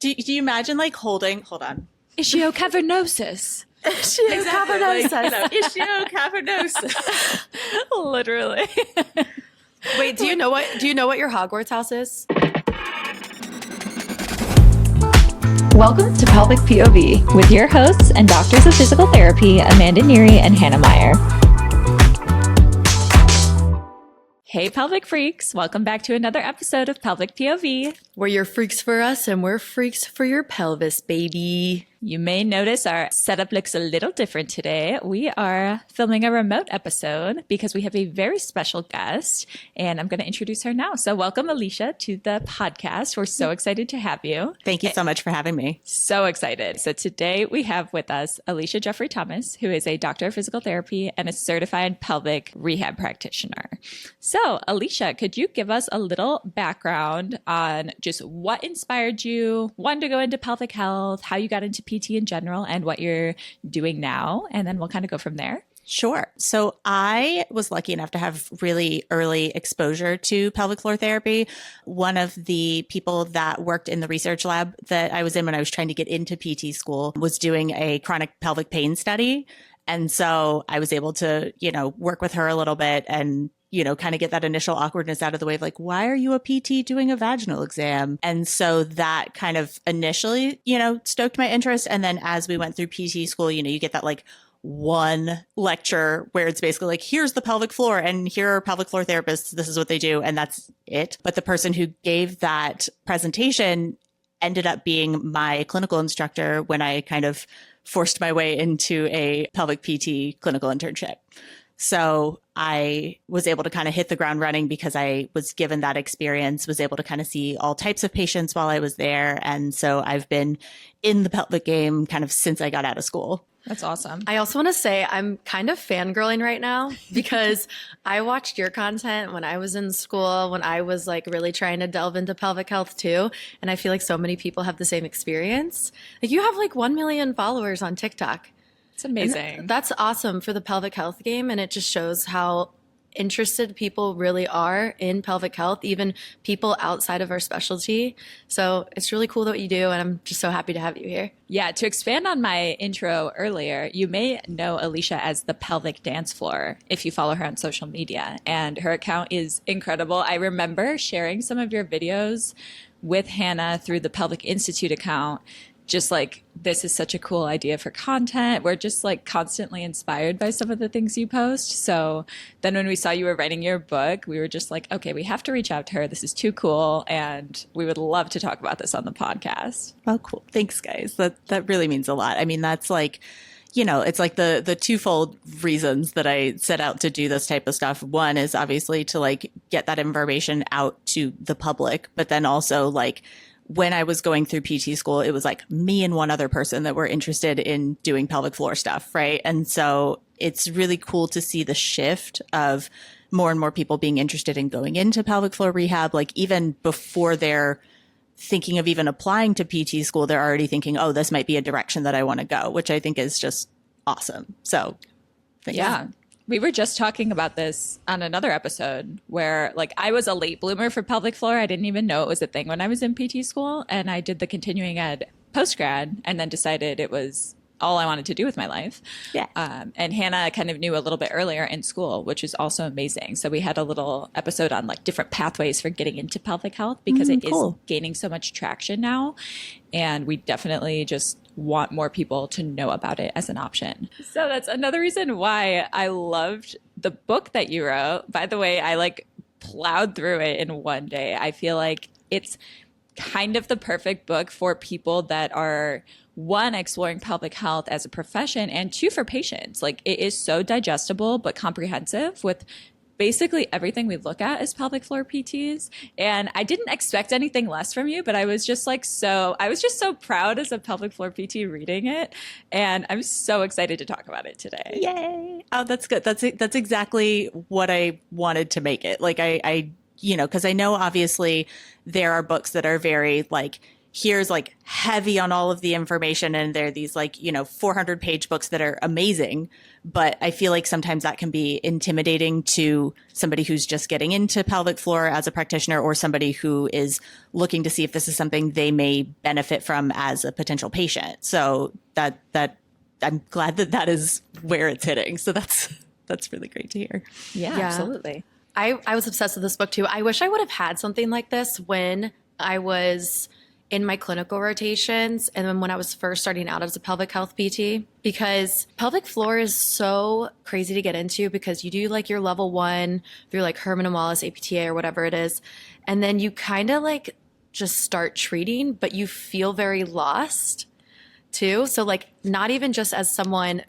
Do you imagine like hold on. Ischiocavernosus. Ischiocavernosus. Ischiocavernosus. Literally. Wait, do you know what your Hogwarts house is? Welcome to Pelvic POV with your hosts and doctors of physical therapy, Amanda Neary and Hannah Meyer. Hey, pelvic freaks. Welcome back to another episode of Pelvic POV. Where you're freaks for us and we're freaks for your pelvis, baby. You may notice our setup looks a little different today. We are filming a remote episode because we have a very special guest, and I'm going to introduce her now. So welcome, Alicia, to the podcast. We're so excited to have you. Thank you so much for having me. So excited. So today we have with us Alicia Jeffrey Thomas, who is a doctor of physical therapy and a certified pelvic rehab practitioner. So Alicia, could you give us a little background on just what inspired you, one, to go into pelvic health, how you got into PT in general, and what you're doing now? And then we'll kind of go from there. Sure. So I was lucky enough to have really early exposure to pelvic floor therapy. One of the people that worked in the research lab that I was in when I was trying to get into PT school was doing a chronic pelvic pain study. And so I was able to, work with her a little bit and kind of get that initial awkwardness out of the way of like, why are you a PT doing a vaginal exam? And so that kind of initially, stoked my interest. And then as we went through PT school, you get that like one lecture where it's basically like, here's the pelvic floor and here are pelvic floor therapists. This is what they do. And that's it. But the person who gave that presentation ended up being my clinical instructor when I kind of forced my way into a pelvic PT clinical internship. So I was able to kind of hit the ground running because I was given that experience, was able to kind of see all types of patients while I was there. And so I've been in the pelvic game kind of since I got out of school. That's awesome. I also want to say I'm kind of fangirling right now because I watched your content when I was in school, when I was like really trying to delve into pelvic health too. And I feel like so many people have the same experience. Like you have like 1 million followers on TikTok. It's amazing. And that's awesome for the pelvic health game. And it just shows how interested people really are in pelvic health, even people outside of our specialty. So it's really cool what you do. And I'm just so happy to have you here. Yeah. To expand on my intro earlier, you may know Alicia as the pelvic dance floor if you follow her on social media. And her account is incredible. I remember sharing some of your videos with Hannah through the Pelvic Institute account. Just like, this is such a cool idea for content. We're just like constantly inspired by some of the things you post. So then when we saw you were writing your book, we were just like, okay, we have to reach out to her. This is too cool. And we would love to talk about this on the podcast. Oh, cool. Thanks, guys. That really means a lot. I mean, that's like, it's like the twofold reasons that I set out to do this type of stuff. One is obviously to like get that information out to the public, but then also like, when I was going through PT school, it was like me and one other person that were interested in doing pelvic floor stuff, right? And so it's really cool to see the shift of more and more people being interested in going into pelvic floor rehab. Like even before they're thinking of even applying to PT school, they're already thinking, oh, this might be a direction that I want to go, which I think is just awesome. So thanks. Yeah. We were just talking about this on another episode where like I was a late bloomer for pelvic floor. I didn't even know it was a thing when I was in PT school, and I did the continuing ed post-grad and then decided it was all I wanted to do with my life. Yeah. And Hannah kind of knew a little bit earlier in school, which is also amazing. So we had a little episode on like different pathways for getting into pelvic health because it is gaining so much traction now. And we definitely just want more people to know about it as an option. So that's another reason why I loved the book that you wrote. By the way, I like plowed through it in one day. I feel like it's kind of the perfect book for people that are, one, exploring pelvic health as a profession, and two, for patients. Like it is so digestible but comprehensive with basically everything we look at as pelvic floor PTs. And I didn't expect anything less from you, but I was just so proud as a pelvic floor PT reading it. And I'm so excited to talk about it today. Yay. Oh, that's good. That's exactly what I wanted to make it. Like because I know obviously there are books that are very like, here's like heavy on all of the information, and they're these 400-page books that are amazing. But I feel like sometimes that can be intimidating to somebody who's just getting into pelvic floor as a practitioner, or somebody who is looking to see if this is something they may benefit from as a potential patient. So that I'm glad that is where it's hitting. So that's really great to hear. Yeah, absolutely. I was obsessed with this book too. I wish I would have had something like this when I was in my clinical rotations and then when I was first starting out as a pelvic health PT, because pelvic floor is so crazy to get into, because you do like your level 1 through like Herman and Wallace APTA or whatever it is. And then you kind of like just start treating, but you feel very lost too. So like not even just as someone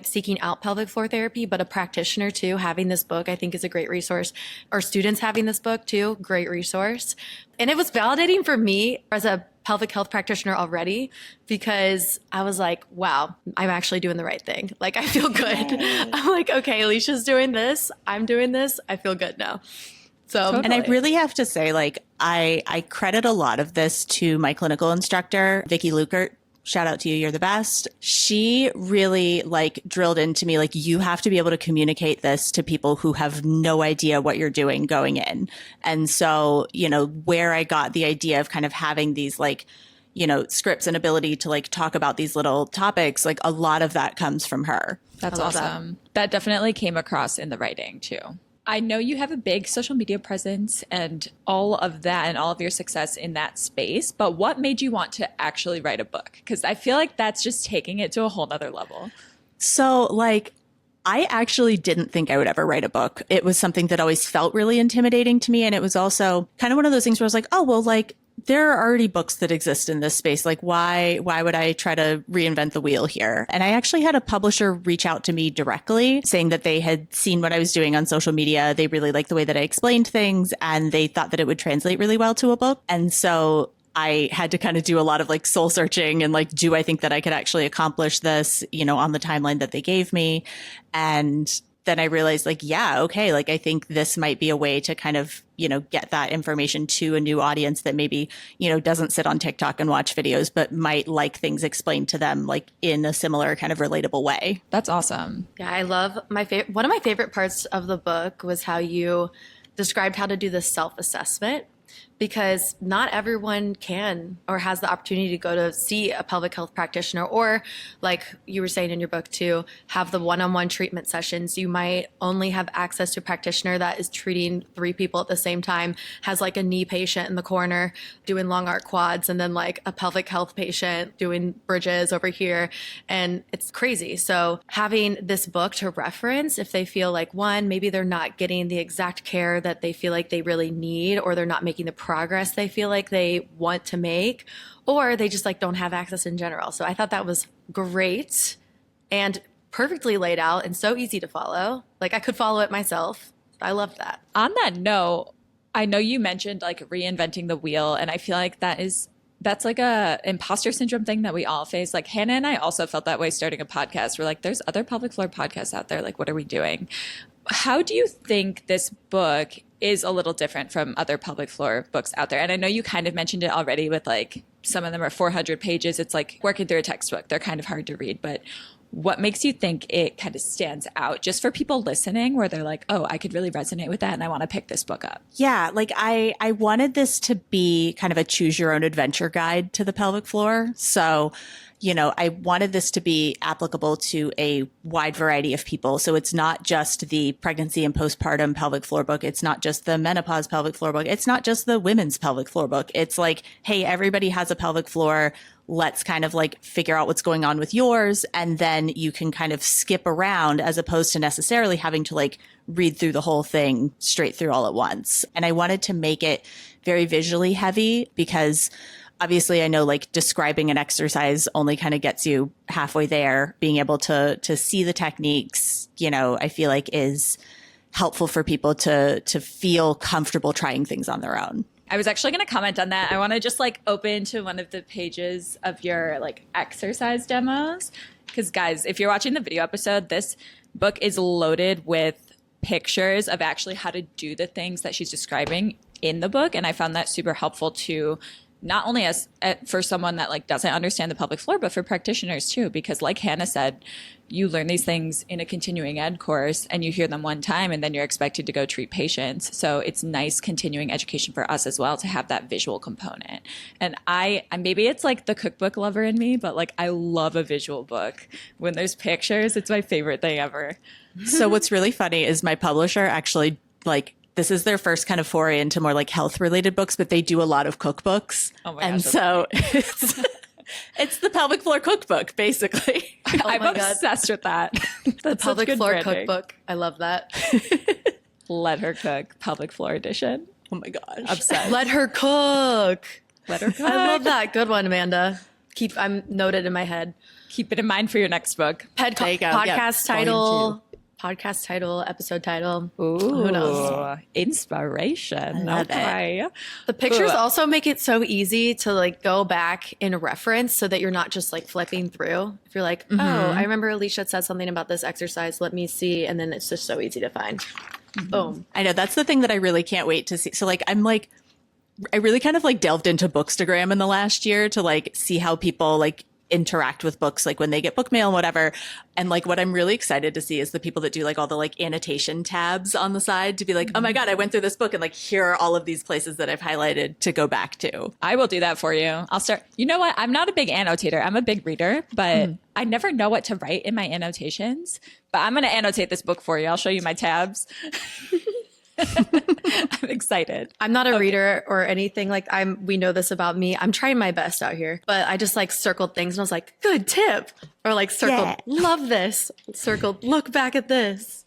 seeking out pelvic floor therapy, but a practitioner too, having this book I think is a great resource. Or students having this book too, great resource. And it was validating for me as a pelvic health practitioner already, because I was like, wow, I'm actually doing the right thing. Like I feel good. I'm like, okay, Alicia's doing this. I'm doing this. I feel good now. So, totally. And I really have to say, like, I credit a lot of this to my clinical instructor, Vicki Lukert. Shout out to you. You're the best. She really drilled into me, you have to be able to communicate this to people who have no idea what you're doing going in. And so, where I got the idea of kind of having these scripts and ability to talk about these little topics, a lot of that comes from her. That's awesome. That definitely came across in the writing too. I know you have a big social media presence and all of that and all of your success in that space, but what made you want to actually write a book? Because I feel like that's just taking it to a whole nother level. So I actually didn't think I would ever write a book. It was something that always felt really intimidating to me. And it was also kind of one of those things where I was like, oh, well, there are already books that exist in this space. Why would I try to reinvent the wheel here? And I actually had a publisher reach out to me directly saying that they had seen what I was doing on social media. They really liked the way that I explained things, and they thought that it would translate really well to a book. And so I had to kind of do a lot of soul searching and do I think that I could actually accomplish this, on the timeline that they gave me? And then I realized yeah, okay, I think this might be a way to kind of, get that information to a new audience that maybe, doesn't sit on TikTok and watch videos, but might like things explained to them in a similar kind of relatable way. That's awesome. Yeah, I love one of my favorite parts of the book was how you described how to do the self-assessment, because not everyone can or has the opportunity to go to see a pelvic health practitioner, or like you were saying in your book too, have the one-on-one treatment sessions. You might only have access to a practitioner that is treating 3 people at the same time, has a knee patient in the corner doing long arc quads, and then a pelvic health patient doing bridges over here. And it's crazy. So having this book to reference if they feel one, maybe they're not getting the exact care that they feel like they really need, or they're not making the progress they feel like they want to make, or they just don't have access in general. So I thought that was great and perfectly laid out and so easy to follow. I could follow it myself. I loved that. On that note, I know you mentioned reinventing the wheel, and I feel like that's a imposter syndrome thing that we all face. Hannah and I also felt that way starting a podcast. We're there's other pelvic floor podcasts out there. What are we doing? How do you think this book is a little different from other pelvic floor books out there? And I know you kind of mentioned it already with some of them are 400 pages. It's working through a textbook. They're kind of hard to read, but what makes you think it kind of stands out just for people listening where they're oh, I could really resonate with that and I want to pick this book up? Yeah, I wanted this to be kind of a choose your own adventure guide to the pelvic floor. So I wanted this to be applicable to a wide variety of people. So it's not just the pregnancy and postpartum pelvic floor book. It's not just the menopause pelvic floor book. It's not just the women's pelvic floor book. It's hey, everybody has a pelvic floor. Let's kind of figure out what's going on with yours. And then you can kind of skip around as opposed to necessarily having to read through the whole thing straight through all at once. And I wanted to make it very visually heavy because obviously I know describing an exercise only kind of gets you halfway there. Being able to see the techniques, I feel is helpful for people to feel comfortable trying things on their own. I was actually going to comment on that. I want to just open to one of the pages of your exercise demos. Because guys, if you're watching the video episode, this book is loaded with pictures of actually how to do the things that she's describing in the book. And I found that super helpful to not only as for someone that like doesn't understand the pelvic floor, but for practitioners too, because like Hannah said, you learn these things in a continuing ed course and you hear them one time and then you're expected to go treat patients. So it's nice continuing education for us as well to have that visual component. And I maybe it's like the cookbook lover in me, but like I love a visual book. When there's pictures, it's my favorite thing ever. So what's really funny is my publisher actually, like, this is their first kind of foray into more like health related books, but they do a lot of cookbooks. Oh my and gosh, so it's the pelvic floor cookbook, basically. I'm obsessed with that. The pelvic floor cookbook. I love that. Let her cook, pelvic floor edition. Oh my gosh. Obsessed. Let her cook. Let her cook. I love that. Good one, Amanda. I'm noted in my head. Keep it in mind for your next book. There you go. Podcast Yep. title. Podcast title, episode title. Ooh, who knows? Inspiration. Love Okay. The pictures also make it so easy to like go back and reference so that you're not just like flipping through. If you're like, oh, I remember Alicia said something about this exercise. Let me see. And then it's just so easy to find. Boom. I know that's the thing that I really can't wait to see. So like, I really kind of like delved into Bookstagram in the last year to like see how people like interact with books, like when they get book mail and whatever. And like what I'm really excited to see is the people that do like all the like annotation tabs on the side to be like, oh my God, I went through this book and like here are all of these places that I've highlighted to go back to. I will do that for you. I'll start. You know what? I'm not a big annotator. I'm a big reader, but I never know what to write in my annotations. But I'm going to annotate this book for you. I'll show you my tabs. I'm excited. I'm not a reader or anything. Like we know this about me. I'm trying my best out here, but I just like circled things and I was like, good tip. Or like circled, love this. Circled, look back at this.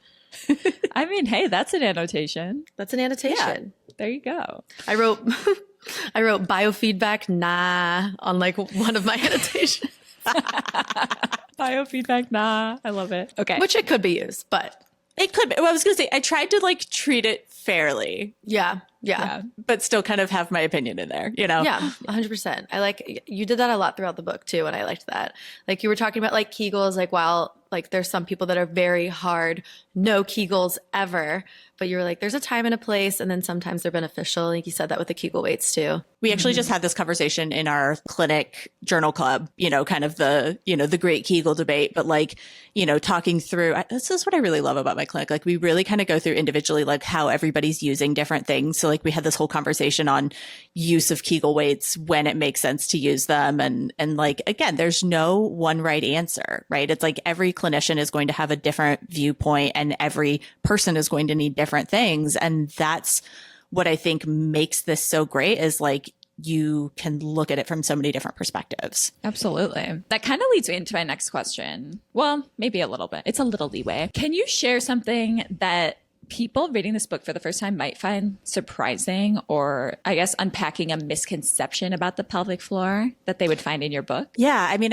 I mean, hey, that's an annotation. That's an annotation. Yeah, there you go. I wrote biofeedback, nah, on like one of my annotations. Biofeedback, nah. I love it. Okay. Which it could be used, but. It could be. Well, I was going to say, I tried to like treat it fairly. Yeah. But still kind of have my opinion in there, you know? Yeah, 100%. I like, you did that a lot throughout the book too, and I liked that. Like you were talking about like Kegels, like while like there's some people that are very hard, no Kegels ever, but you were like, there's a time and a place, and then sometimes they're beneficial. Like you said that with the Kegel weights too. We actually just had this conversation in our clinic journal club, you know, kind of the great Kegel debate, but like, you know, talking through, this is what I really love about my clinic. Like we really kind of go through individually, like how everybody's using different things. So like we had this whole conversation on use of Kegel weights, when it makes sense to use them. And like, again, there's no one right answer, right? It's like every clinician is going to have a different viewpoint and every person is going to need different things. And that's what I think makes this so great, is like you can look at it from so many different perspectives. Absolutely. That kind of leads me into my next question. Well, maybe a little bit. It's a little leeway. Can you share something that people reading this book for the first time might find surprising, or I guess unpacking a misconception about the pelvic floor that they would find in your book? Yeah. I mean,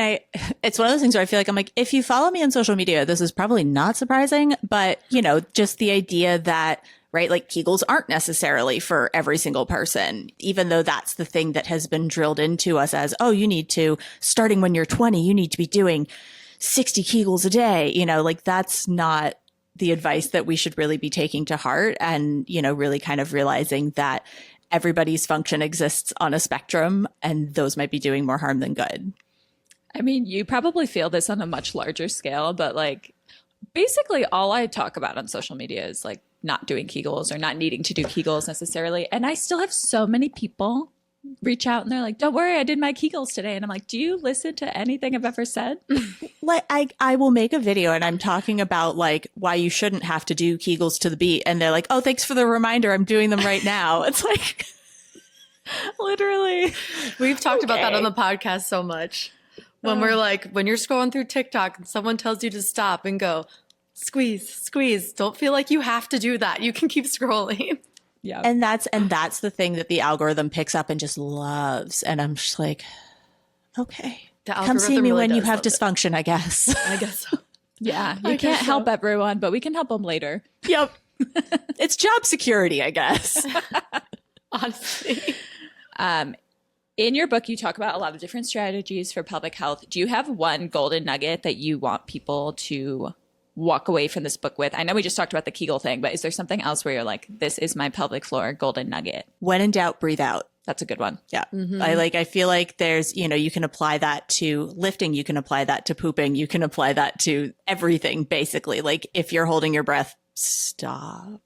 it's one of those things where I feel like I'm like, if you follow me on social media, this is probably not surprising, but you know, just the idea that, right, like Kegels aren't necessarily for every single person, even though that's the thing that has been drilled into us as, oh, you need to, starting when you're 20, you need to be doing 60 Kegels a day. You know, like that's not the advice that we should really be taking to heart, and, you know, really kind of realizing that everybody's function exists on a spectrum and those might be doing more harm than good. I mean, you probably feel this on a much larger scale, but like basically all I talk about on social media is like not doing Kegels or not needing to do Kegels necessarily. And I still have so many people reach out and they're like, don't worry, I did my Kegels today. And I'm like, do you listen to anything I've ever said? Like I will make a video and I'm talking about like why you shouldn't have to do Kegels to the beat. And they're like, oh, thanks for the reminder. I'm doing them right now. It's like, literally. We've talked about that on the podcast so much. When we're like, when you're scrolling through TikTok and someone tells you to stop and go, squeeze, squeeze. Don't feel like you have to do that. You can keep scrolling. Yeah. And that's the thing that the algorithm picks up and just loves. And I'm just like, okay, come see me when you have dysfunction, I guess. I guess so. Yeah. You can't help everyone, but we can help them later. Yep. It's job security, I guess. Honestly. In your book, you talk about a lot of different strategies for pelvic health. Do you have one golden nugget that you want people to walk away from this book with? I know we just talked about the Kegel thing, but is there something else where you're like, this is my pelvic floor golden nugget? When in doubt, breathe out. That's a good one. Yeah. I feel like there's, you can apply that to lifting. You can apply that to pooping. You can apply that to everything, basically. Like if you're holding your breath, stop.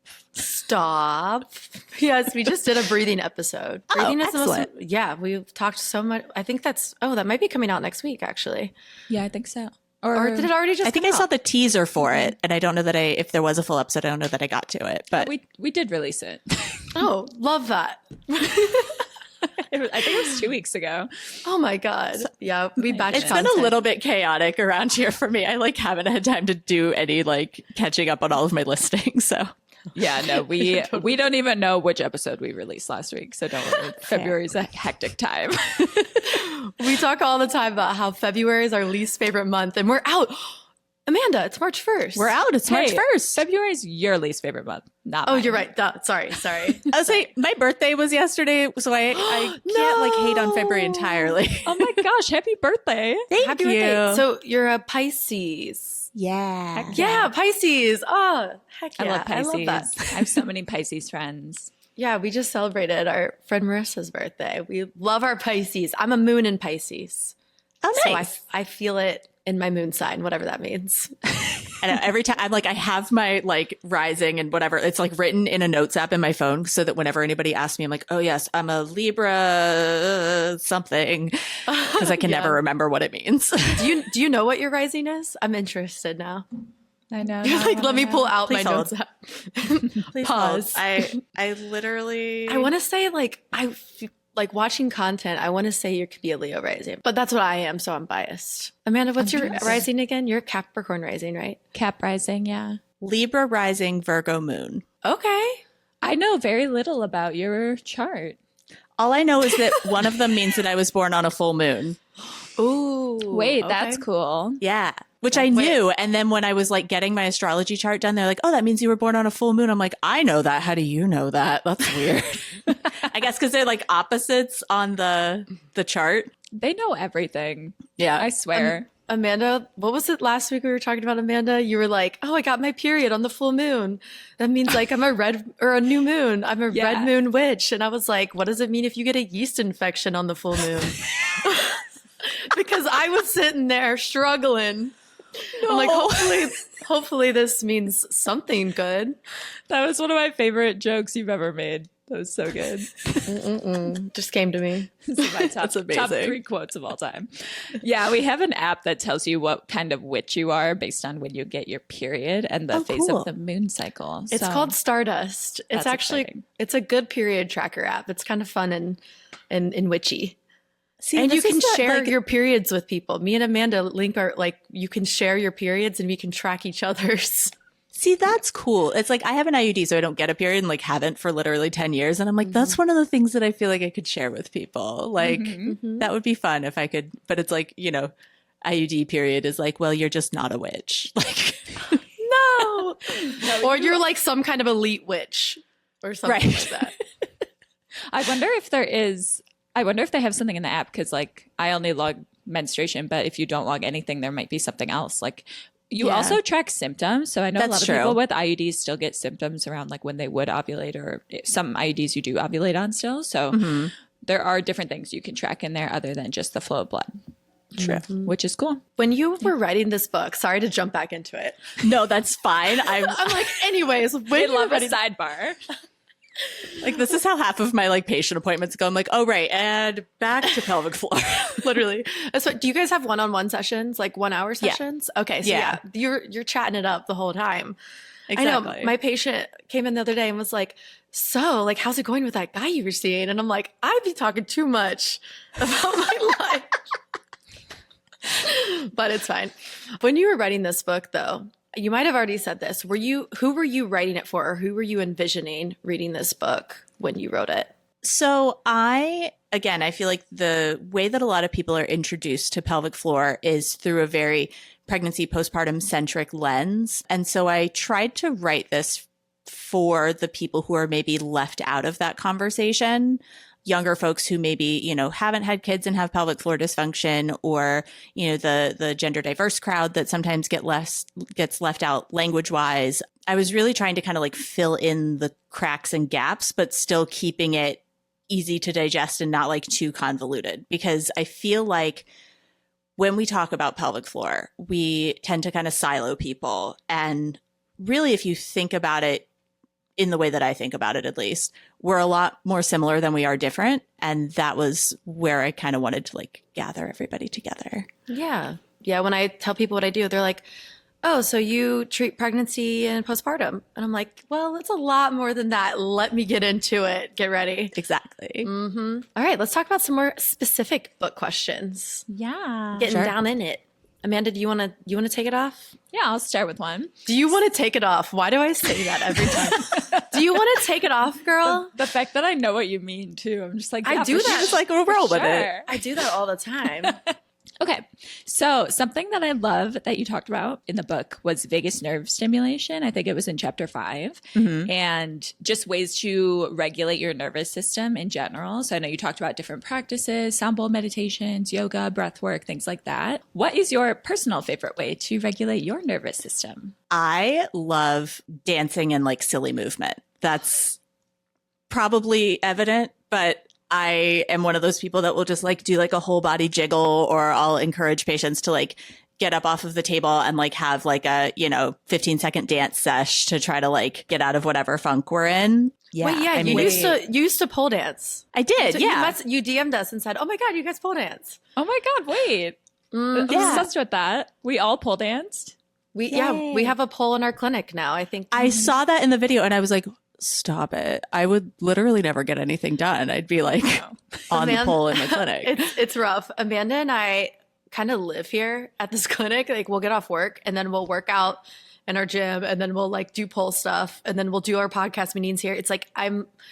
Yes, we just did a breathing episode. Breathing is the most, excellent. yeah, we've talked so much. I think that might be coming out next week, actually. Yeah, I think so. Or did it already just I think come I saw out? the teaser for it, and I don't know that if there was a full episode, I don't know that I got to it. But We did release it. Oh, love that. I think it was 2 weeks ago. Oh my God. Yeah, we batch it's content. been a little bit chaotic around here for me. I haven't had time to do any catching up on all of my listings. So Yeah, no, we don't even know which episode we released last week. So don't worry. February is a hectic time. We talk all the time about how February is our least favorite month, and we're out. Amanda, it's March 1st. we're out. It's March Hey, 1st. February is your least favorite month. Not Oh, mine. you're right. Duh. Sorry. I was like, my birthday was yesterday, so I can't hate on February entirely. Oh my gosh, happy birthday. Thank Happy you. birthday. So you're a Pisces. Yeah. Yeah, Pisces. Oh, heck yeah. I love Pisces. I love that. I have so many Pisces friends. Yeah, we just celebrated our friend Marissa's birthday. We love our Pisces. I'm a moon in Pisces. Oh, nice. So I feel it in my moon sign, whatever that means. And every time I'm I have my rising and whatever, it's written in a notes app in my phone so that whenever anybody asks me, I'm like, oh yes, I'm a Libra something, because I can never remember what it means. Do you know what your rising is? I'm interested now. I know. You're let me pull out Please my hold. notes app. Please Pause. hold. I literally I want to say watching content. I want to say you could be a Leo rising, but that's what I am, so I'm biased. Amanda, what's your rising again? You're Capricorn rising, right? Cap rising, yeah. Libra rising, Virgo moon. Okay. I know very little about your chart. All I know is that one of them means that I was born on a full moon. Ooh. Wait, okay. that's cool. Yeah. Which I knew. And then when I was getting my astrology chart done, they're like, oh, that means you were born on a full moon. I'm like, I know that. How do you know that? That's weird. I guess because they're opposites on the chart. They know everything. Yeah. I swear. Amanda, what was it last week we were talking about, Amanda? You were like, oh, I got my period on the full moon. That means I'm a red or a new moon. I'm a red moon witch. And I was like, what does it mean if you get a yeast infection on the full moon? Because I was sitting there struggling. I'm like, hopefully this means something good. That was one of my favorite jokes you've ever made. That was so good. Just came to me. This is my top 3 quotes of all time. Yeah, we have an app that tells you what kind of witch you are based on when you get your period and the phase of the moon cycle. It's called Stardust. It's actually exciting. It's a good period tracker app. It's kind of fun and witchy. See, and you this can is share your periods with people. Me and Amanda link our you can share your periods and we can track each other's. See, that's cool. It's I have an IUD, so I don't get a period and haven't for literally 10 years. And I'm like, that's one of the things that I feel like I could share with people. That would be fun if I could. But it's IUD period is well, you're just not a witch. No. Or you're some kind of elite witch or something like that. I wonder if they have something in the app because I only log menstruation, but if you don't log anything, there might be something else. You also track symptoms. So I know a lot of people with IUDs still get symptoms around when they would ovulate, or some IUDs you do ovulate on still. So there are different things you can track in there other than just the flow of blood. True. Which is cool. When you were writing this book, sorry to jump back into it. No, that's fine. I'm anyways, when We you love were a writing, sidebar. this is how half of my patient appointments go. I'm oh, right. And back to pelvic floor. literally. So do you guys have one-on-one sessions, 1 hour sessions? Yeah. Okay. So you're chatting it up the whole time. Exactly. I know my patient came in the other day and was like, so how's it going with that guy you were seeing? And I'm like, I'd be talking too much about my life. But it's fine. When you were writing this book though, you might have already said this. Who were you writing it for, or who were you envisioning reading this book when you wrote it? So I feel like the way that a lot of people are introduced to pelvic floor is through a very pregnancy postpartum centric lens. And so I tried to write this for the people who are maybe left out of that conversation. Younger folks who maybe, haven't had kids and have pelvic floor dysfunction, or, the gender diverse crowd that sometimes gets left out language wise. I was really trying to kind of fill in the cracks and gaps, but still keeping it easy to digest and not like too convoluted, because I feel like when we talk about pelvic floor, we tend to kind of silo people. And really, if you think about it in the way that I think about it, at least, we're a lot more similar than we are different. And that was where I kind of wanted to like gather everybody together. Yeah. Yeah. When I tell people what I do, they're like, oh, so you treat pregnancy and postpartum. And I'm like, well, it's a lot more than that. Let me get into it. Get ready. Exactly. All right. Let's talk about some more specific book questions. Yeah. Getting down in it. Amanda, do you want to take it off? Yeah, I'll start with one. Do you want to take it off? Why do I say that every time? Do you want to take it off, girl? The fact that I know what you mean too. I'm just like, I do that. Just like roll with it. I do that all the time. Okay. So something that I love that you talked about in the book was vagus nerve stimulation. I think it was in chapter 5, and just ways to regulate your nervous system in general. So I know you talked about different practices, sound bowl meditations, yoga, breath work, things like that. What is your personal favorite way to regulate your nervous system? I love dancing and like silly movement. That's probably evident, but I am one of those people that will just like do like a whole body jiggle, or I'll encourage patients to like get up off of the table and like have like a, 15-second dance sesh to try to like get out of whatever funk we're in. Yeah. Wait, yeah, you used to pole dance. I did. So yeah. You DM'd us and said, oh my God, you guys pole dance. Oh my God, wait. I'm obsessed with that. We all pole danced. We have a pole in our clinic now, I think. I saw that in the video and I was like, stop it. I would literally never get anything done. I'd be like on the pole in the clinic. It's rough. Amanda and I kind of live here at this clinic. Like we'll get off work and then we'll work out in our gym, and then we'll like do pole stuff, and then we'll do our podcast meetings here. It's like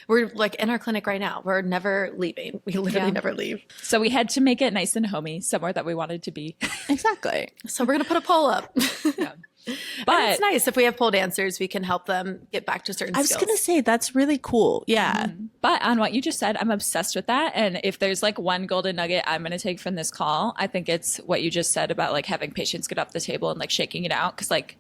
we're like in our clinic right now. We're never leaving. We literally never leave. So we had to make it nice and homey somewhere that we wanted to be. Exactly. So we're gonna put a pole up. Yeah. But and it's nice if we have pole dancers, we can help them get back to certain skills. I was going to say, that's really cool. Yeah. But on what you just said, I'm obsessed with that. And if there's like one golden nugget I'm going to take from this call, I think it's what you just said about like having patients get off the table and like shaking it out. Cause like,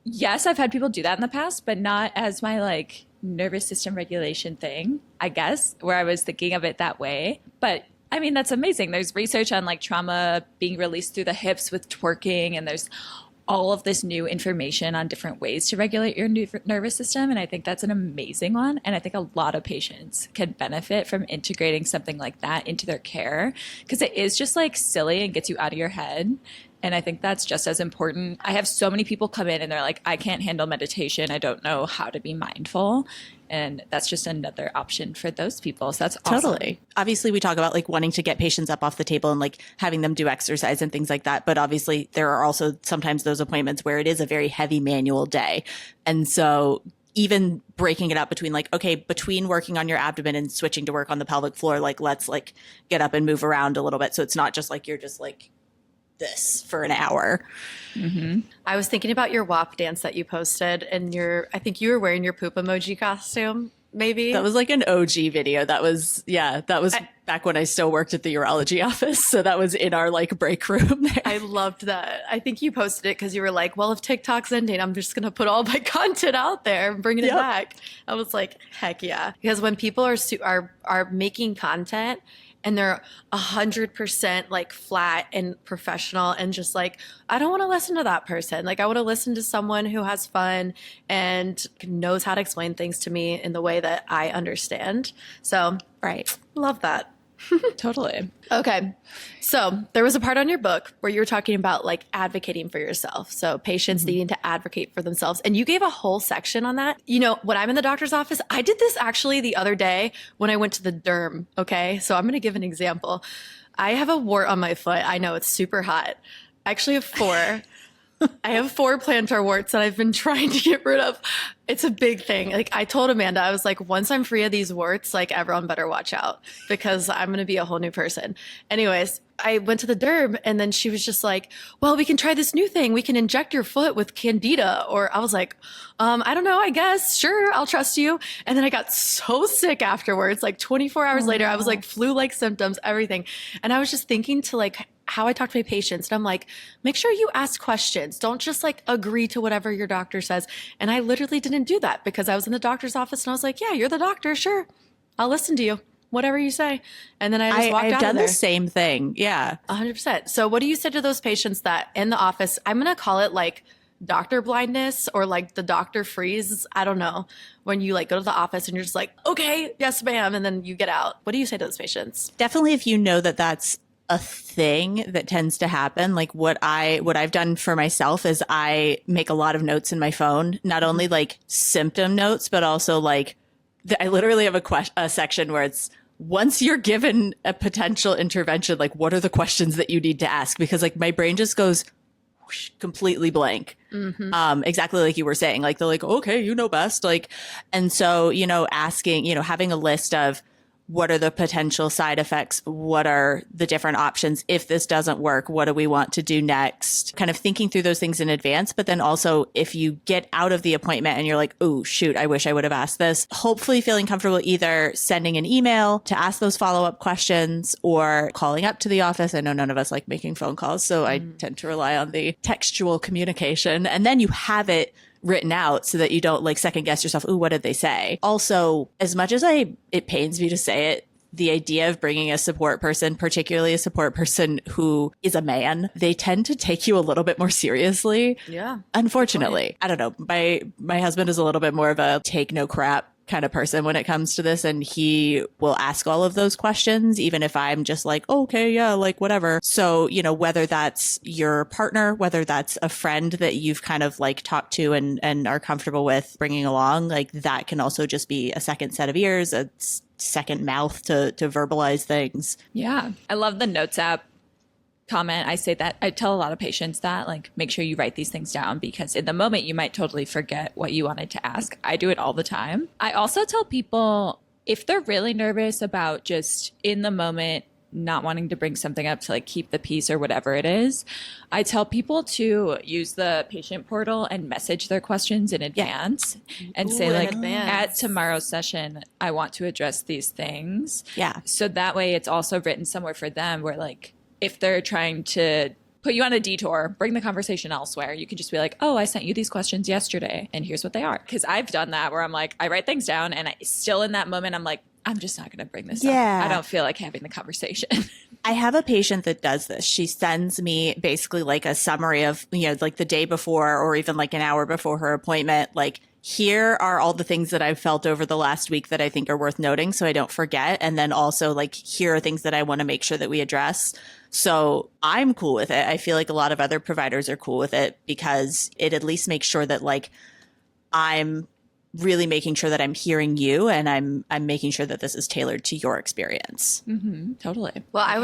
yes, I've had people do that in the past, but not as my like nervous system regulation thing, I guess, where I was thinking of it that way. But I mean, that's amazing. There's research on like trauma being released through the hips with twerking, and there's all of this new information on different ways to regulate your nervous system. And I think that's an amazing one. And I think a lot of patients can benefit from integrating something like that into their care, because it is just like silly and gets you out of your head. And I think that's just as important. I have so many people come in and they're like, I can't handle meditation. I don't know how to be mindful. And that's just another option for those people. So that's awesome. Totally. Obviously, we talk about like wanting to get patients up off the table and like having them do exercise and things like that. But obviously, there are also sometimes those appointments where it is a very heavy manual day. And so even breaking it up between like, okay, between working on your abdomen and switching to work on the pelvic floor, like let's like get up and move around a little bit. So it's not just like you're just like this for an hour. I was thinking about your WAP dance that you posted, and I think you were wearing your poop emoji costume. Maybe that was like an OG video. That was back when I still worked at the urology office. So that was in our like break room there. I loved that. I think you posted it because you were like, well, if TikTok's ending, I'm just going to put all my content out there and bringing it back. I was like, heck yeah. Because when people are making content and they're 100% like flat and professional and just like, I don't want to listen to that person. Like I want to listen to someone who has fun and knows how to explain things to me in the way that I understand. So, right. Love that. Totally. Okay. So there was a part on your book where you were talking about like advocating for yourself. So patients needing to advocate for themselves. And you gave a whole section on that. You know, when I'm in the doctor's office, I did this actually the other day when I went to the derm. Okay. So I'm going to give an example. I have a wart on my foot. I know it's super hot. I actually have 4. I have 4 plantar warts that I've been trying to get rid of. It's a big thing. Like I told Amanda, I was like, once I'm free of these warts, like everyone better watch out because I'm going to be a whole new person. Anyways, I went to the derm and then she was just like, well, we can try this new thing. We can inject your foot with candida. Or I was like, I don't know, I guess. Sure. I'll trust you. And then I got so sick afterwards, like 24 hours later, I was like flu-like symptoms, everything. And I was just thinking to like how I talk to my patients. And I'm like, make sure you ask questions. Don't just like agree to whatever your doctor says. And I literally didn't do that because I was in the doctor's office and I was like, yeah, you're the doctor. Sure. I'll listen to you. whatever you say. And then I just walked out of there. I've done the same thing. Yeah. 100%. So what do you say to those patients that in the office, I'm going to call it like doctor blindness or like the doctor freeze? I don't know. When you like go to the office and you're just like, okay, yes, ma'am. And then you get out. What do you say to those patients? Definitely if you know that that's a thing that tends to happen. Like what I've done for myself is I make a lot of notes in my phone, not only like symptom notes, but also like I literally have a section where it's once you're given a potential intervention, like what are the questions that you need to ask? Because like my brain just goes whoosh, completely blank. Exactly like you were saying, like they're like, okay, you know best. Like, and so, asking, having a list of what are the potential side effects? What are the different options? If this doesn't work, what do we want to do next? Kind of thinking through those things in advance. But then also if you get out of the appointment and you're like, oh, shoot, I wish I would have asked this, hopefully feeling comfortable either sending an email to ask those follow-up questions or calling up to the office. I know none of us like making phone calls, so I tend to rely on the textual communication. And then you have it written out so that you don't like second guess yourself. Ooh, what did they say? Also, as much as it pains me to say it, the idea of bringing a support person, particularly a support person who is a man, they tend to take you a little bit more seriously. Yeah. Unfortunately. I don't know. My husband is a little bit more of a take no crap kind of person when it comes to this. And he will ask all of those questions, even if I'm just like, oh, okay, yeah, like whatever. So, whether that's your partner, whether that's a friend that you've kind of like talked to and are comfortable with bringing along, like that can also just be a second set of ears, a second mouth to verbalize things. Yeah. I love the Notes app comment. I say that I tell a lot of patients that like make sure you write these things down because in the moment you might totally forget what you wanted to ask. I do it all the time. I also tell people if they're really nervous about just in the moment not wanting to bring something up to like keep the peace or whatever it is, I tell people to use the patient portal and message their questions in advance and say like at tomorrow's session I want to address these things. Yeah. So that way it's also written somewhere for them where like if they're trying to put you on a detour, bring the conversation elsewhere, you can just be like, oh, I sent you these questions yesterday and here's what they are. Because I've done that where I'm like, I write things down and I still in that moment, I'm like, I'm just not going to bring this up. I don't feel like having the conversation. I have a patient that does this. She sends me basically like a summary of, like the day before or even like an hour before her appointment, like, here are all the things that I've felt over the last week that I think are worth noting so I don't forget. And then also like, here are things that I want to make sure that we address. So I'm cool with it. I feel like a lot of other providers are cool with it because it at least makes sure that like I'm really making sure that I'm hearing you and I'm making sure that this is tailored to your experience. Totally. Well, I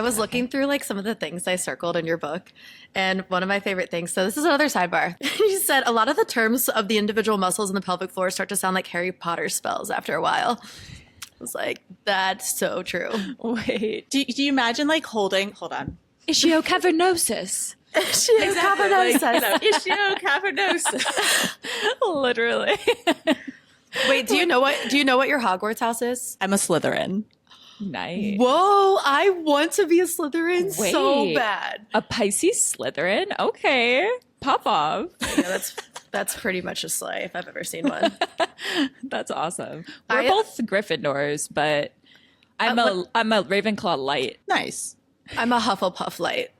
was looking through like some of the things I circled in your book, and one of my favorite things. So this is another sidebar. You said a lot of the terms of the individual muscles in the pelvic floor start to sound like Harry Potter spells after a while. I was like, that's so true. Wait, do you imagine like hold on. Ischiocavernosus. Ischiocavernosus. Literally. Wait, do you know what your Hogwarts house is? I'm a Slytherin. Nice. Whoa, I want to be a Slytherin so bad. A Pisces Slytherin? Okay. Pop off. Yeah, that's pretty much a sleigh if I've ever seen one. That's awesome. We're both Gryffindors, but I'm a Ravenclaw light. Nice. I'm a Hufflepuff light.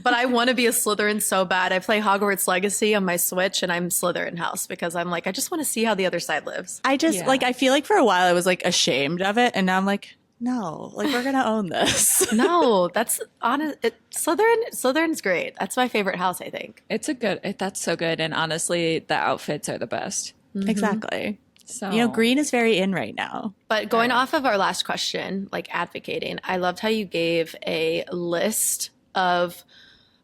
But I want to be a Slytherin so bad. I play Hogwarts Legacy on my Switch and I'm Slytherin house because I'm like, I just want to see how the other side lives. I just like, I feel like for a while I was like ashamed of it. And now I'm like, no, like we're going to own this. No, that's honest. Slytherin's great. That's my favorite house, I think. That's so good. And honestly, the outfits are the best. Exactly. So, green is very in right now. But going off of our last question, like advocating, I loved how you gave a list of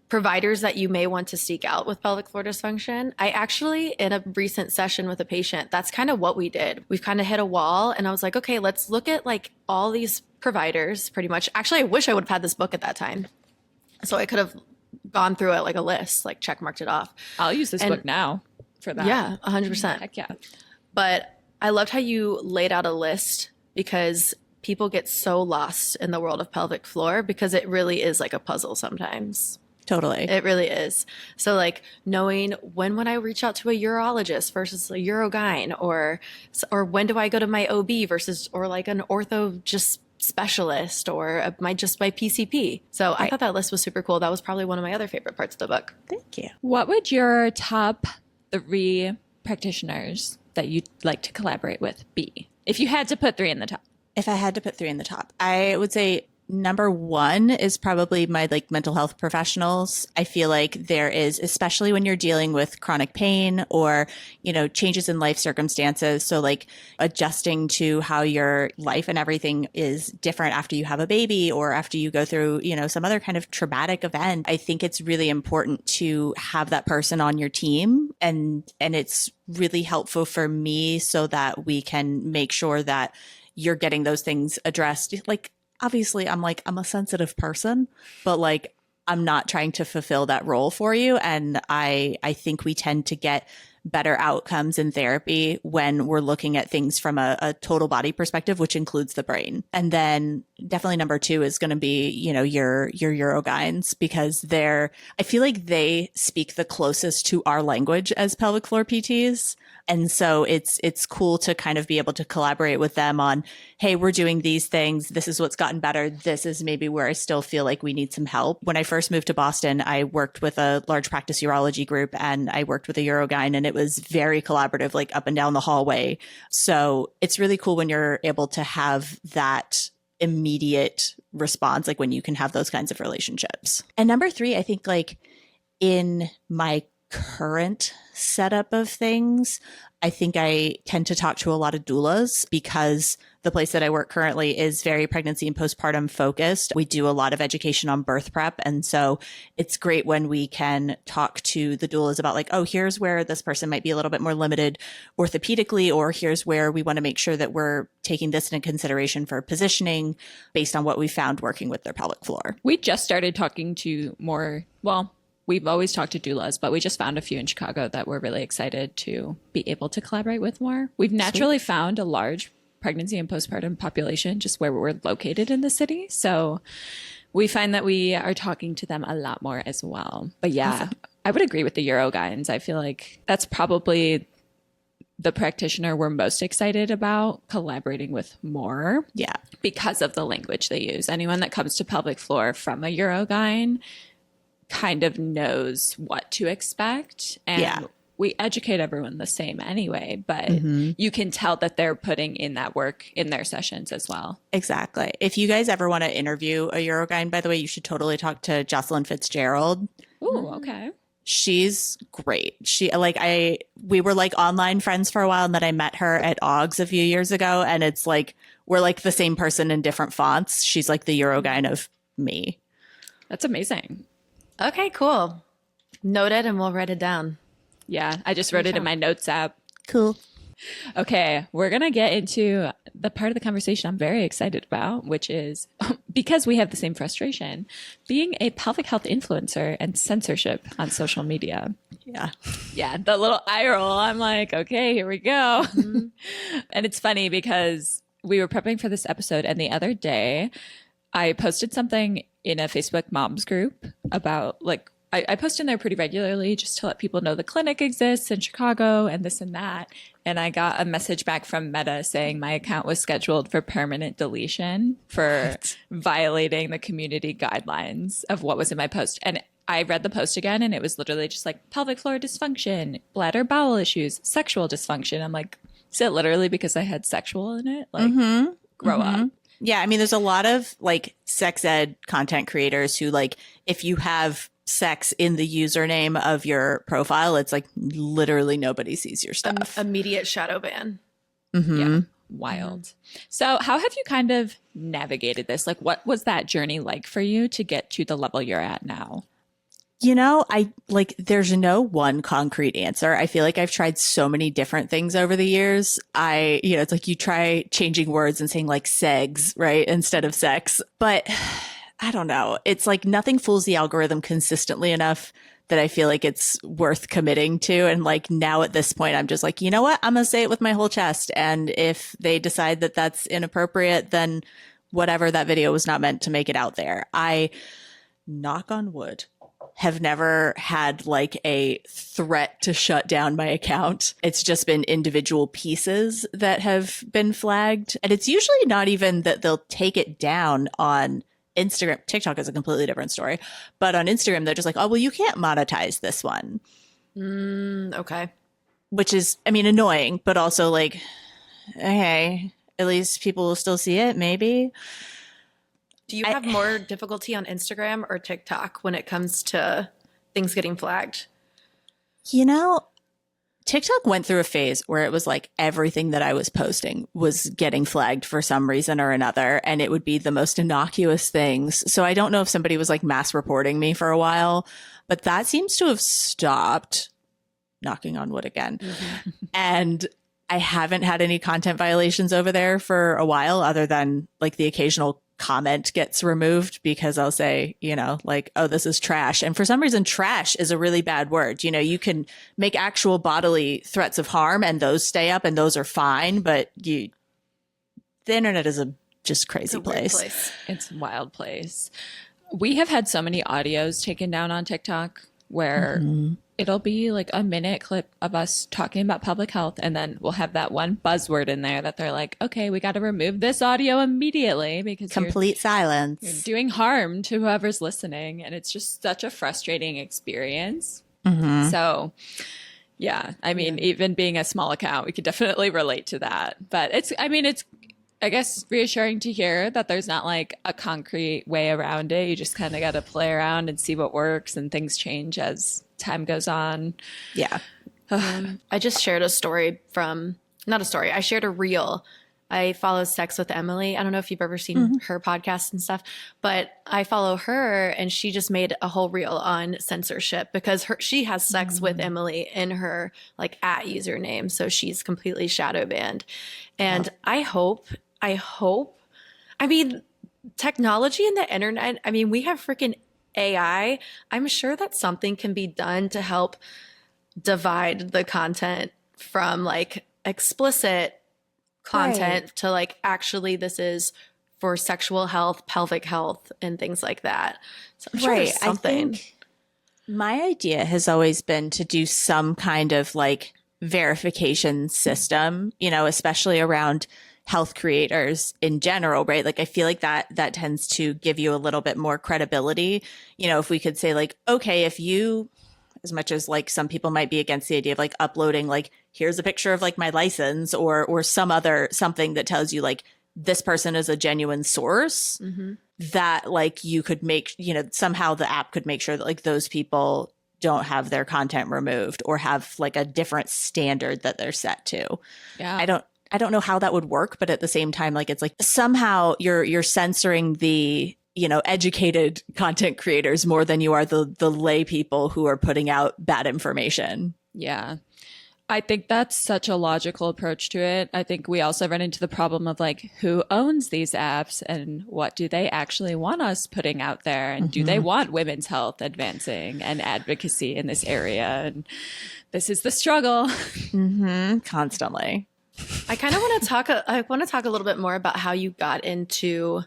providers that you may want to seek out with pelvic floor dysfunction. I actually, in a recent session with a patient, that's kind of what we did. We've kind of hit a wall and I was like, okay, let's look at like all these providers pretty much. Actually, I wish I would have had this book at that time. So I could have gone through it like a list, like check marked it off. I'll use this book now for that. Yeah, 100%. Heck yeah. But I loved how you laid out a list because people get so lost in the world of pelvic floor because it really is like a puzzle sometimes. Totally. It really is. So like knowing when would I reach out to a urologist versus a urogyne, or when do I go to my OB versus, or like an ortho just specialist, or my PCP. So I thought that list was super cool. That was probably one of my other favorite parts of the book. Thank you. What would your top 3 practitioners that you'd like to collaborate with be? If you had to put 3 in the top. If I had to put 3 in the top, I would say number 1 is probably my like mental health professionals. I feel like there is, especially when you're dealing with chronic pain or, you know, changes in life circumstances. So like adjusting to how your life and everything is different after you have a baby or after you go through, you know, some other kind of traumatic event. I think it's really important to have that person on your team, and it's really helpful for me so that we can make sure that you're getting those things addressed. Like, obviously I'm a sensitive person, but like, I'm not trying to fulfill that role for you. And I think we tend to get better outcomes in therapy when we're looking at things from a total body perspective, which includes the brain. And then definitely number 2 is going to be, you know, your urogynes, because I feel like they speak the closest to our language as pelvic floor PTs. And so it's cool to kind of be able to collaborate with them on, hey, we're doing these things. This is what's gotten better. This is maybe where I still feel like we need some help. When I first moved to Boston, I worked with a large practice urology group, and I worked with a urogyne, and it was very collaborative, like up and down the hallway. So it's really cool when you're able to have that immediate response, like when you can have those kinds of relationships. And number 3, I think like in my current setup of things, I think I tend to talk to a lot of doulas because the place that I work currently is very pregnancy and postpartum focused. We do a lot of education on birth prep. And so it's great when we can talk to the doulas about like, oh, here's where this person might be a little bit more limited orthopedically, or here's where we want to make sure that we're taking this into consideration for positioning based on what we found working with their pelvic floor. We just started talking to more, well, we've always talked to doulas, but we just found a few in Chicago that we're really excited to be able to collaborate with more. We've naturally found a large pregnancy and postpartum population just where we're located in the city. So we find that we are talking to them a lot more as well. But yeah, awesome. I would agree with the urogynes. I feel like that's probably the practitioner we're most excited about collaborating with more. Yeah. Because of the language they use. Anyone that comes to pelvic floor from a urogyne kind of knows what to expect. And we educate everyone the same anyway, but you can tell that they're putting in that work in their sessions as well. Exactly. If you guys ever want to interview a urogyne, by the way, you should totally talk to Jocelyn Fitzgerald. Ooh, okay. She's great. We were like online friends for a while, and then I met her at OGS a few years ago, and it's like we're like the same person in different fonts. She's like the urogyne of me. That's amazing. Okay, cool. Noted, and we'll write it down. Yeah, I just wrote it in my notes app. Cool. Okay, we're going to get into the part of the conversation I'm very excited about, which is, because we have the same frustration, being a pelvic health influencer and censorship on social media. Yeah. Yeah, the little eye roll. I'm like, okay, here we go. And it's funny because we were prepping for this episode, and the other day I posted something in a Facebook moms group about like, I post in there pretty regularly just to let people know the clinic exists in Chicago and this and that. And I got a message back from Meta saying my account was scheduled for permanent deletion for violating the community guidelines of what was in my post. And I read the post again, and it was literally just like pelvic floor dysfunction, bladder bowel issues, sexual dysfunction. I'm like, is it literally because I had sexual in it? Like, grow up. Yeah. I mean, there's a lot of like sex ed content creators who like, if you have sex in the username of your profile, it's like literally nobody sees your stuff. Immediate shadow ban. Yeah. Wild. So how have you kind of navigated this? Like, what was that journey like for you to get to the level you're at now? You know, there's no one concrete answer. I feel like I've tried so many different things over the years. It's like you try changing words and saying like segs, right? Instead of sex. But I don't know. It's like nothing fools the algorithm consistently enough that I feel like it's worth committing to. And like now at this point, I'm just like, you know what? I'm going to say it with my whole chest. And if they decide that that's inappropriate, then whatever, that video was not meant to make it out there. I knock on wood have never had like a threat to shut down my account. It's just been individual pieces that have been flagged. And it's usually not even that they'll take it down on Instagram. TikTok is a completely different story. But on Instagram, they're just like, oh, well, you can't monetize this one. Okay. Which is, I mean, annoying, but also like, okay, at least people will still see it, maybe. Do you have more difficulty on Instagram or TikTok when it comes to things getting flagged? You know, TikTok went through a phase where it was like everything that I was posting was getting flagged for some reason or another, and it would be the most innocuous things. So I don't know if somebody was like mass reporting me for a while, but that seems to have stopped, knocking on wood again. Mm-hmm. And I haven't had any content violations over there for a while, other than like the occasional comment gets removed because I'll say, you know, like, oh, this is trash. And for some reason, trash is a really bad word. You know, you can make actual bodily threats of harm and those stay up and those are fine. But the internet is a just crazy place. It's a wild place. We have had so many audios taken down on TikTok where it'll be like a minute clip of us talking about public health, and then we'll have that one buzzword in there that they're like, okay, we got to remove this audio immediately because complete silence. You're doing harm to whoever's listening. And it's just such a frustrating experience. Mm-hmm. So yeah, I mean, even being a small account, we could definitely relate to that. But it's I guess reassuring to hear that there's not like a concrete way around it. You just kind of got to play around and see what works, and things change as time goes on. Yeah. I just shared a story I shared a reel. I follow Sex with Emily. I don't know if you've ever seen her podcast and stuff, but I follow her, and she just made a whole reel on censorship because she has Sex with Emily in her like @ username. So she's completely shadow banned. And I hope, I mean, technology and the internet, I mean, we have freaking AI. I'm sure that something can be done to help divide the content from like explicit content to like actually this is for sexual health, pelvic health, and things like that. So I'm sure there's something. I think my idea has always been to do some kind of like verification system, you know, especially around health creators in general, right? Like I feel like that tends to give you a little bit more credibility. You know, if we could say like, okay, if you, as much as like some people might be against the idea of like uploading, like, here's a picture of like my license or something that tells you like this person is a genuine source, that like you could make, you know, somehow the app could make sure that like those people don't have their content removed or have like a different standard that they're set to. Yeah. I don't know how that would work, but at the same time, like it's like somehow you're censoring the, you know, educated content creators more than you are the lay people who are putting out bad information. Yeah. I think that's such a logical approach to it. I think we also run into the problem of like, who owns these apps and what do they actually want us putting out there? And do they want women's health advancing and advocacy in this area? And this is the struggle. Constantly. I kind of want to talk. I want to talk a little bit more about how you got into.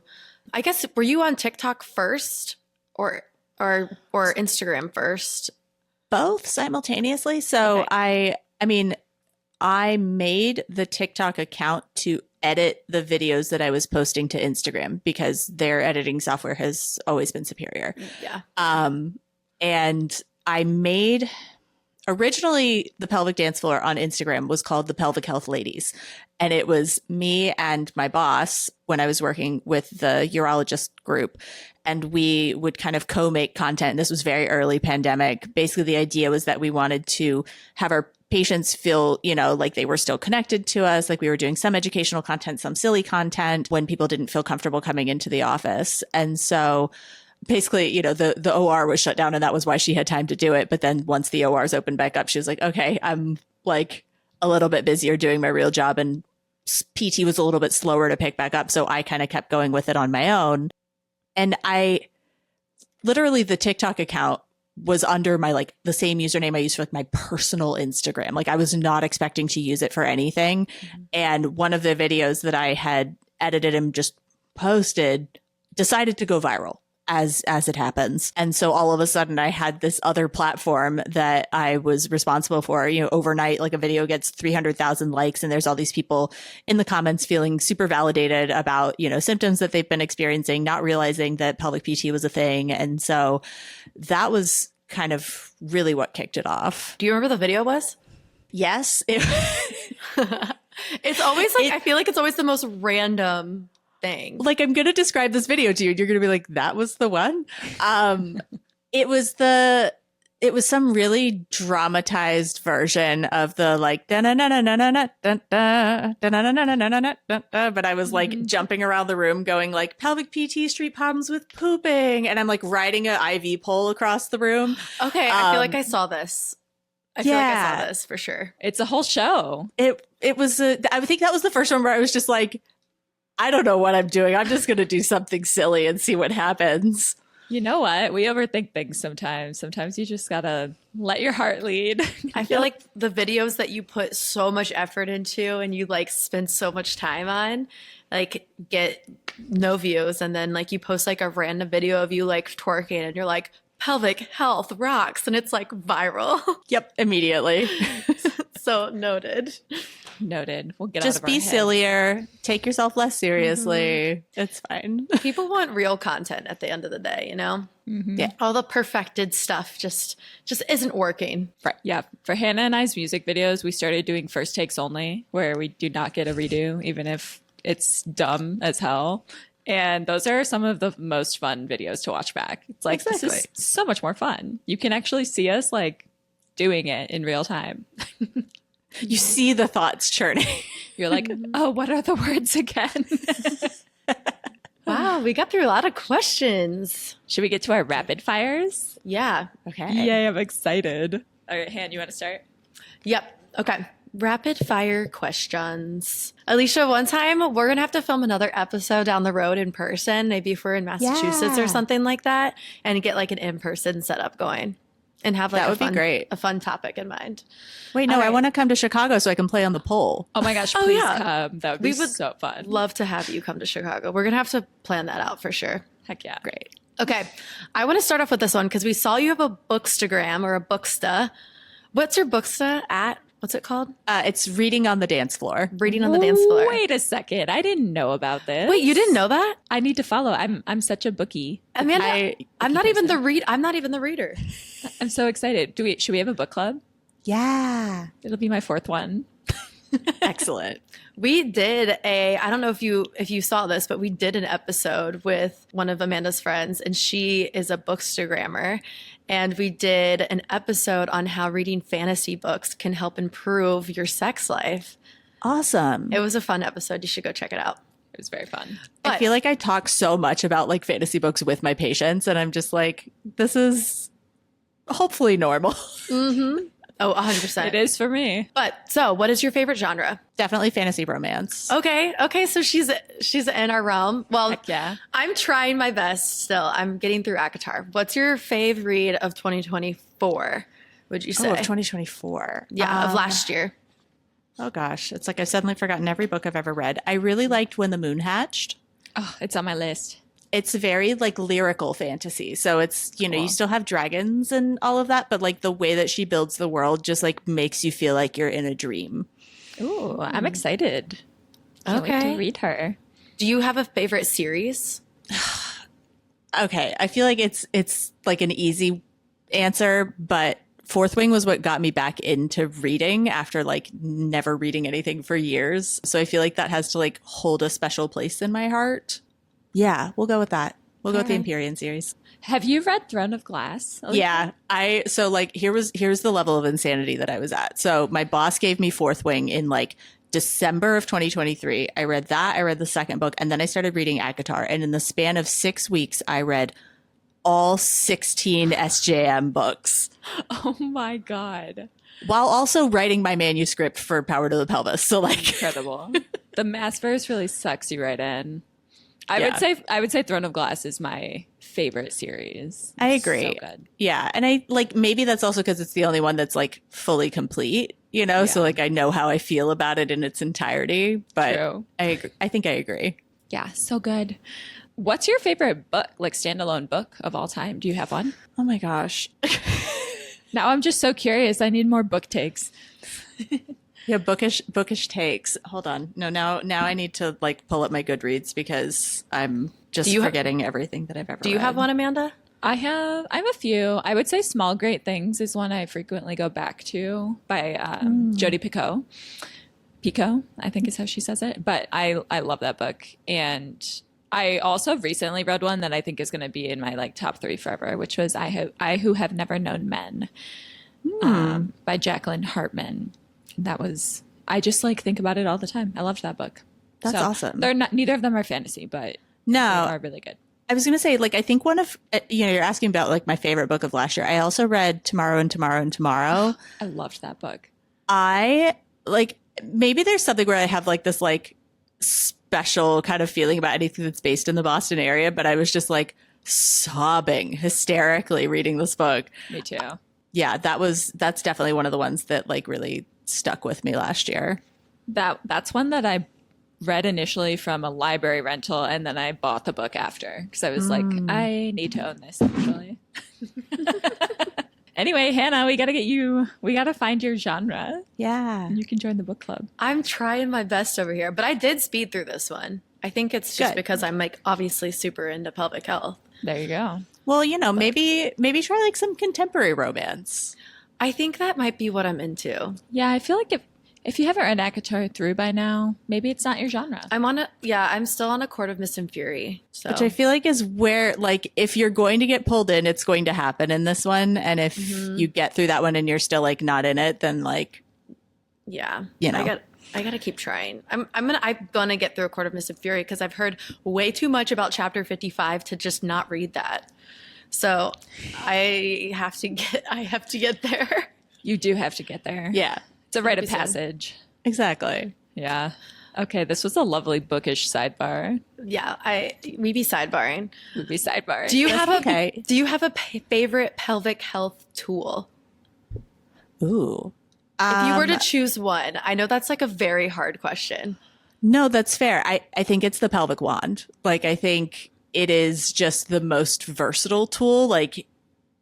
I guess were you on TikTok first, or Instagram first? Both simultaneously. So Okay. I mean, I made the TikTok account to edit the videos that I was posting to Instagram because their editing software has always been superior. Yeah. And I made. Originally, the pelvic dance floor on Instagram was called the Pelvic Health Ladies. And it was me and my boss when I was working with the urologist group. And we would kind of co-make content. This was very early pandemic. Basically, the idea was that we wanted to have our patients feel, you know, like they were still connected to us, like we were doing some educational content, some silly content when people didn't feel comfortable coming into the office. And so basically, you know, the OR was shut down and that was why she had time to do it. But then once the ORs opened back up, she was like, okay, I'm like a little bit busier doing my real job. And PT was a little bit slower to pick back up. So I kind of kept going with it on my own. And I literally, the TikTok account was under my, like the same username I used for like my personal Instagram. Like I was not expecting to use it for anything. And one of the videos that I had edited and just posted decided to go viral as it happens. And so all of a sudden I had this other platform that I was responsible for. Overnight, like a video gets 300,000 likes and there's all these people in the comments feeling super validated about, symptoms that they've been experiencing, not realizing that pelvic PT was a thing. And so that was kind of really what kicked it off. Do you remember the video was? Yes. It's always like, I feel like it's always the most random thing. Like, I'm going to describe this video to you and you're going to be like, that was the one. It was some really dramatized version of the like, but I was like jumping around the room going like pelvic PT street problems with pooping. And I'm like riding an IV pole across the room. Okay. I feel like I saw this. I feel like I saw this for sure. It's a whole show. It was, I think that was the first one where I was just like, I don't know what I'm doing. I'm just going to do something silly and see what happens. You know what? We overthink things sometimes. Sometimes you just got to let your heart lead. I feel like the videos that you put so much effort into and you like spend so much time on, like get no views. And then like you post like a random video of you like twerking and you're like, pelvic health rocks. And it's like viral. Yep. Immediately. So noted. Noted. We'll get just out of be our heads. Sillier. Take yourself less seriously. It's fine. People want real content at the end of the day, Yeah. All the perfected stuff just isn't working. Right. Yeah. For Hannah and I's music videos, we started doing first takes only, where we do not get a redo, even if it's dumb as hell. And those are some of the most fun videos to watch back. It's like, This is so much more fun. You can actually see us like doing it in real time. You see the thoughts churning. You're like, oh, what are the words again? Wow, we got through a lot of questions. Should we get to our rapid fires? Yeah. Okay. Yay, I'm excited. All right, Han, you want to start? Yep. Okay. Rapid fire questions. Alicia, one time we're going to have to film another episode down the road in person, maybe if we're in Massachusetts or something like that, and get like an in-person setup going and have like a fun topic in mind. Wait, no, I want to come to Chicago so I can play on the pole. Oh my gosh, please come. That would be so fun. Love to have you come to Chicago. We're going to have to plan that out for sure. Heck yeah. Great. Okay. I want to start off with this one because we saw you have a Bookstagram or a Booksta. What's your Booksta at? What's it called? It's Reading on the Dance Floor. Reading on the Dance Floor. Wait a second. I didn't know about this. Wait, you didn't know that? I need to follow. I'm such a bookie. Amanda, I'm not even the reader. I'm so excited. Should we have a book club? Yeah. It'll be my fourth one. Excellent. We did I don't know if you saw this, but we did an episode with one of Amanda's friends, and she is a bookstagrammer. And we did an episode on how reading fantasy books can help improve your sex life. Awesome. It was a fun episode. You should go check it out. It was very fun. I feel like I talk so much about like fantasy books with my patients, and I'm just like, this is hopefully normal. Mm-hmm. Oh, 100%. It is for me. But so what is your favorite genre? Definitely fantasy romance. Okay. So she's in our realm. Well, Heck yeah. I'm trying my best still. I'm getting through ACOTAR. What's your fave read of 2024, would you say? Oh, of 2024. Yeah, of last year. Oh gosh. It's like I've suddenly forgotten every book I've ever read. I really liked When the Moon Hatched. Oh, it's on my list. It's very like lyrical fantasy. So it's, you still have dragons and all of that, but like the way that she builds the world just like makes you feel like you're in a dream. Ooh, I'm excited. Can't wait to read her. Do you have a favorite series? Okay. I feel like it's like an easy answer, but Fourth Wing was what got me back into reading after like never reading anything for years. So I feel like that has to like hold a special place in my heart. Yeah, we'll go with that. We'll go with the Empyrean series. Have you read Throne of Glass? Yeah. So like here's the level of insanity that I was at. So my boss gave me Fourth Wing in like December of 2023. I read that. I read the second book, and then I started reading ACOTAR. And in the span of 6 weeks, I read all 16 SJM books. Oh my God. While also writing my manuscript for Power to the Pelvis. So like incredible. The mass verse really sucks you right in. I would say Throne of Glass is my favorite series. I agree. So good. Yeah. And I like, maybe that's also because it's the only one that's like fully complete, so like I know how I feel about it in its entirety, but True. I think I agree. Yeah. So good. What's your favorite book, like standalone book of all time? Do you have one? Oh my gosh. Now I'm just so curious. I need more book takes. Yeah, bookish takes. Hold on. No, now I need to like pull up my Goodreads because I'm just forgetting everything that I've ever read. Do you have one, Amanda? I have a few. I would say Small Great Things is one I frequently go back to by Jodi Picoult. Pico, I think is how she says it. But I love that book. And I also recently read one that I think is going to be in my like top 3 forever, which was I Who Have Never Known Men by Jacqueline Hartman. I just like think about it all the time. I loved that book. That's awesome. Neither of them are fantasy, but they are really good. I was going to say, like, I think one of, you're asking about like my favorite book of last year. I also read Tomorrow and Tomorrow and Tomorrow. I loved that book. I like, maybe there's something where I have like this like special kind of feeling about anything that's based in the Boston area, but I was just like sobbing hysterically reading this book. Me too. Yeah, that's definitely one of the ones that like really stuck with me last year. That's one that I read initially from a library rental, and then I bought the book after because I was like, I need to own this actually. Anyway, Hannah, we got to find your genre. Yeah. And you can join the book club. I'm trying my best over here, but I did speed through this one. I think it's just because I'm like obviously super into pelvic health. There you go. Well, maybe try like some contemporary romance. I think that might be what I'm into. Yeah, I feel like if you haven't read ACOTAR through by now, maybe it's not your genre. I'm still on A Court of Mist and Fury. So. Which I feel like is where, like, if you're going to get pulled in, it's going to happen in this one. And if you get through that one and you're still like not in it, then like, yeah, I gotta keep trying. I'm gonna get through A Court of Mist and Fury because I've heard way too much about chapter 55 to just not read that. So I have to get there. You do have to get there. Yeah. It's a rite of passage. Exactly. Yeah. Okay, this was a lovely bookish sidebar. Yeah, we be sidebarring. Do you have a favorite pelvic health tool? Ooh. If you were to choose one, I know that's like a very hard question. No, that's fair. I think it's the pelvic wand. Like, I think it is just the most versatile tool. Like,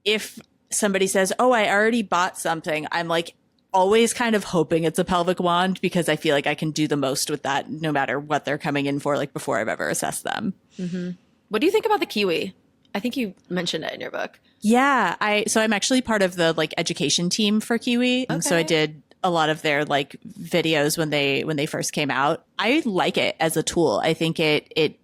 if somebody says, oh, I already bought something, I'm like always kind of hoping it's a pelvic wand because I feel like I can do the most with that no matter what they're coming in for, like before I've ever assessed them. Mm-hmm. What do you think about the Kiwi? I think you mentioned it in your book. Yeah, so I'm actually part of the like education team for Kiwi. Okay. So I did a lot of their like videos when they first came out. I like it as a tool. I think it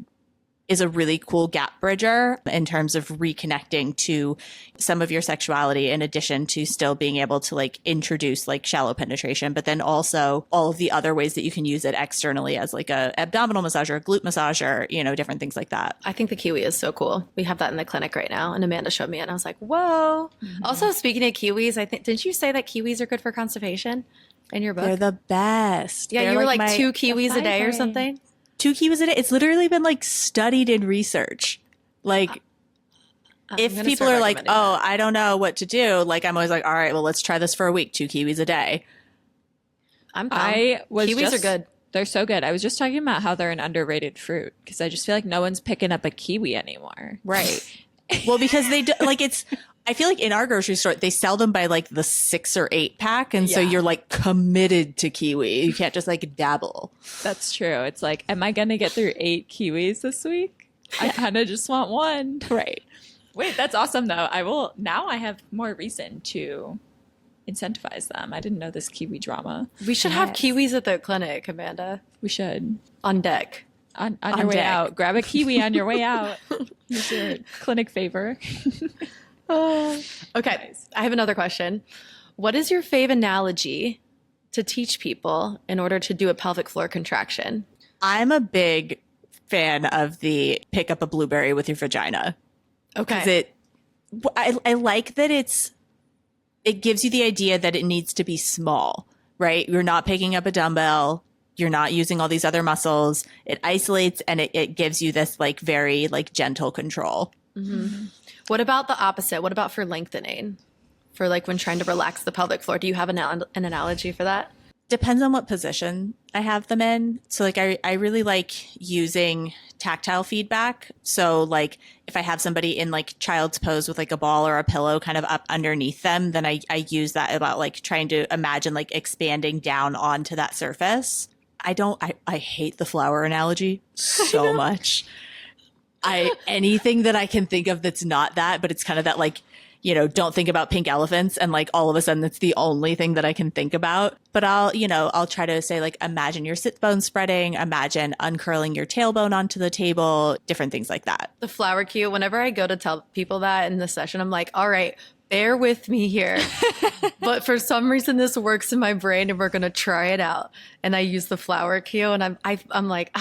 is a really cool gap bridger in terms of reconnecting to some of your sexuality in addition to still being able to like introduce like shallow penetration, but then also all of the other ways that you can use it externally as like a abdominal massager, glute massager, different things like that. I think the Kiwi is so cool. We have that in the clinic right now and Amanda showed me it and I was like, whoa. Mm-hmm. Also, speaking of Kiwis, didn't you say that Kiwis are good for constipation in your book? They're the best. Yeah, you were like 2 Kiwis a day or something? 2 Kiwis a day. It's literally been like studied in research. Like if people are like, oh, I don't know what to do. Like I'm always like, all right, well, let's try this for a week. 2 Kiwis a day. Kiwis are good. They're so good. I was just talking about how they're an underrated fruit because I just feel like no one's picking up a kiwi anymore. Right. Well, because they do, like I feel like in our grocery store, they sell them by like the 6 or 8 pack. And so you're like committed to kiwi. You can't just like dabble. That's true. It's like, am I going to get through 8 kiwis this week? I kind of just want one. Right. Wait, that's awesome though. Now I have more reason to incentivize them. I didn't know this kiwi drama. We should have kiwis at the clinic, Amanda. We should. On deck. On your way out. Grab a kiwi on your way out. Here's your clinic favor. Okay, nice. I have another question. What is your fave analogy to teach people in order to do a pelvic floor contraction? I'm a big fan of the pick up a blueberry with your vagina. Okay. I like that it gives you the idea that it needs to be small, right? You're not picking up a dumbbell. You're not using all these other muscles. It isolates and it gives you this like very like gentle control. Mm-hmm. What about the opposite? What about for lengthening? For like when trying to relax the pelvic floor? Do you have an analogy for that? Depends on what position I have them in. So like I really like using tactile feedback. So like if I have somebody in like child's pose with like a ball or a pillow kind of up underneath them, then I use that about like trying to imagine like expanding down onto that surface. I hate the flower analogy so much. Anything that I can think of that's not that, but it's kind of that like, don't think about pink elephants. And like all of a sudden that's the only thing that I can think about. But I'll try to say like, imagine your sit bone spreading, imagine uncurling your tailbone onto the table, different things like that. The flower cue, whenever I go to tell people that in the session, I'm like, all right, bear with me here. But for some reason, this works in my brain and we're going to try it out. And I use the flower cue and I'm like,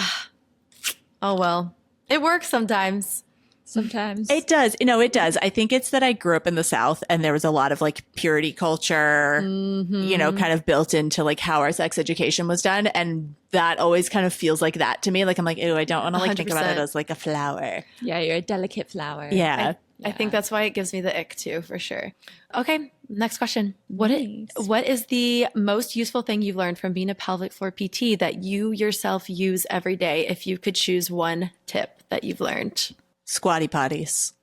oh, well, it works sometimes. Sometimes it does. It does. I think it's that I grew up in the South and there was a lot of like purity culture, kind of built into like how our sex education was done. And that always kind of feels like that to me. Like I'm like, oh, I don't want to like 100%. Think about it as like a flower. Yeah, you're a delicate flower. Yeah. I think that's why it gives me the ick too, for sure. Okay, next question. What is the most useful thing you've learned from being a pelvic floor PT that you yourself use every day if you could choose one tip that you've learned? Squatty potties.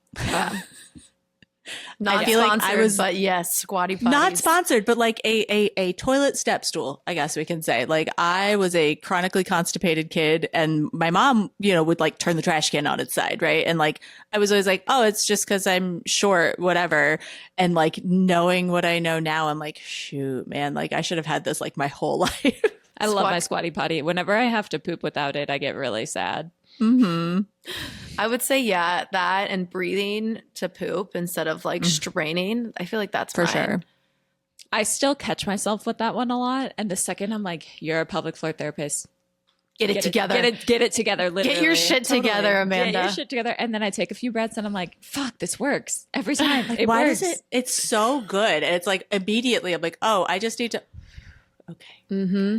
Not sponsored, but yes, squatty potties. Not sponsored, but like a toilet step stool, I guess we can say. Like I was a chronically constipated kid and my mom, would like turn the trash can on its side, right? And like I was always like, oh, it's just because I'm short, whatever. And like knowing what I know now, I'm like, shoot, man, like I should have had this like my whole life. I love my squatty potty. Whenever I have to poop without it, I get really sad. Mm-hmm. I would say, yeah, that and breathing to poop instead of like straining. I feel like that's for fine. sure. I still catch myself with that one a lot. And the second I'm like, you're a pelvic floor therapist. Get it together. Get it together, literally. Get your shit together, Amanda. Get your shit together. And then I take a few breaths and I'm like, fuck, this works. Every time. Like, it why works. does it? It's so good. And it's like immediately I'm like, oh, I just need to. Okay. Mm-hmm.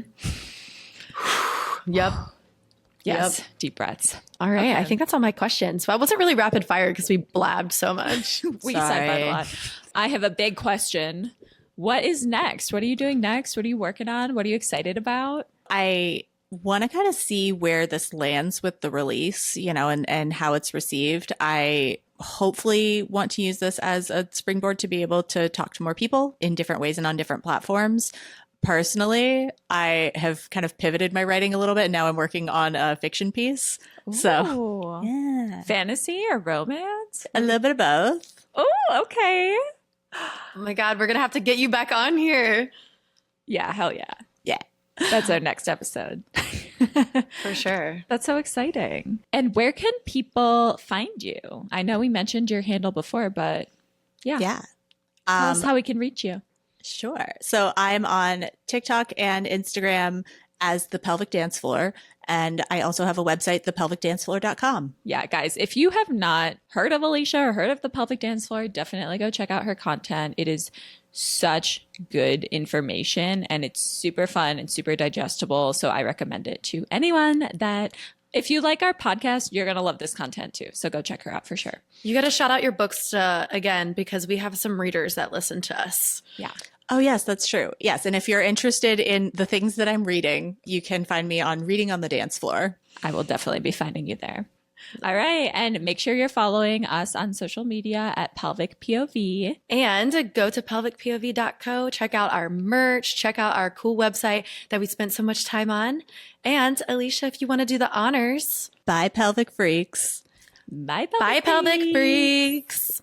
Yep. Yes. Yep. Deep breaths. All right. Okay. I think that's all my questions. So I wasn't really rapid fire because we blabbed so much. We sidebarred a lot. I have a big question. What is next? What are you doing next? What are you working on? What are you excited about? I want to kind of see where this lands with the release, and how it's received. I hopefully want to use this as a springboard to be able to talk to more people in different ways and on different platforms. Personally, I have kind of pivoted my writing a little bit. And now I'm working on a fiction piece. Ooh. So, yeah. Fantasy or romance? A little bit of both. Oh, okay. Oh my God, we're going to have to get you back on here. Yeah, hell yeah. Yeah. That's our next episode. For sure. That's so exciting. And where can people find you? I know we mentioned your handle before, but yeah. Yeah. Tell us how we can reach you. Sure. So I'm on TikTok and Instagram as The Pelvic Dance Floor. And I also have a website, thepelvicdancefloor.com. Yeah, guys, if you have not heard of Alicia or heard of The Pelvic Dance Floor, definitely go check out her content. It is such good information and it's super fun and super digestible. So I recommend it to anyone that if you like our podcast, you're going to love this content too. So go check her out for sure. You got to shout out your books again, because we have some readers that listen to us. Yeah. Oh, yes, that's true. Yes. And if you're interested in the things that I'm reading, you can find me on Reading on the Dance Floor. I will definitely be finding you there. All right. And make sure you're following us on social media at Pelvic POV. And go to pelvicpov.co, check out our merch, check out our cool website that we spent so much time on. And Alicia, if you want to do the honors. Bye, Pelvic Freaks. Bye, Pelvic Freaks.